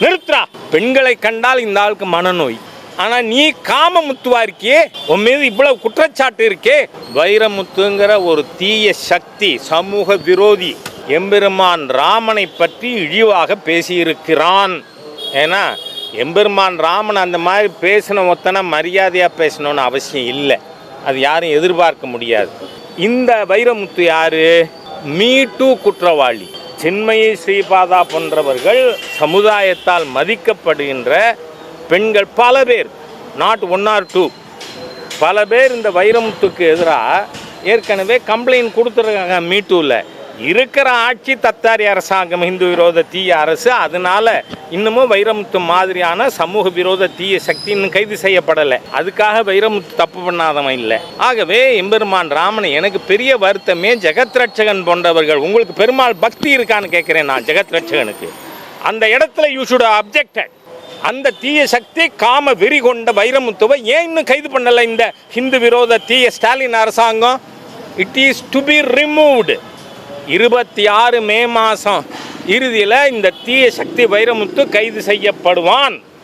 நிறுத்துறா. பெண்களை கண்டால் இந்த ஆளுக்கு மனநோய். ஆனால் நீ காமமுத்துவா இருக்கியே, உன் மீது இவ்வளவு குற்றச்சாட்டு இருக்கே. வைரமுத்துங்கிற ஒரு தீய சக்தி, சமூக விரோதி, எம்பெருமான் ராமனை பற்றி இழிவாக பேசியிருக்கிறான். ஏன்னா எம்பெருமான் ராமன் அந்த மாதிரி பேசின ஒத்தனை மரியாதையாக பேசணும்னு அவசியம் இல்லை. அது யாரும் எதிர்பார்க்க முடியாது. இந்த வைரமுத்து யாரு? மீட்டு குற்றவாளி. சின்மயி ஸ்ரீபாதா போன்றவர்கள் சமுதாயத்தால் மதிக்கப்படுகின்ற பெண்கள் பல பேர், நாட் 1 or 2, பல பேர் இந்த வைரமுத்துக்கு எதிராக ஏற்கனவே கம்ப்ளைண்ட் கொடுத்துருக்காங்க. மீட்டூவில் இருக்கிற ஆட்சி தத்தாரி அரசாங்கம், இந்து விரோத தீய அரசு. அதனால இன்னமும் வைரமுத்து மாதிரியான சமூக விரோத தீய சக்தி இன்னும் கைது செய்யப்படலை. அதுக்காக வைரமுத்து தப்பு பண்ணாதவன் இல்லை. ஆகவே எம்பெருமான் ராமனை எனக்கு பெரிய வருத்தமே ஜெகத் ரட்சகன் போன்றவர்கள். உங்களுக்கு பெருமாள் பக்தி இருக்கான்னு கேட்குறேன் நான். ஜெகத் ரட்சகனுக்கு அந்த இடத்துல யூ ஷுட் அப்ஜெக்டட். அந்த தீய சக்தி காம வெறி கொண்ட வைரமுத்துவை ஏன் இன்னும் கைது பண்ணலை இந்த ஹிந்து விரோத தீய ஸ்டாலின் அரசாங்கம்? It is to be removed. 26 மே மாதம் இறுதியில் இந்த தீய சக்தி வைரமுத்து கைது செய்யப்படுவான்.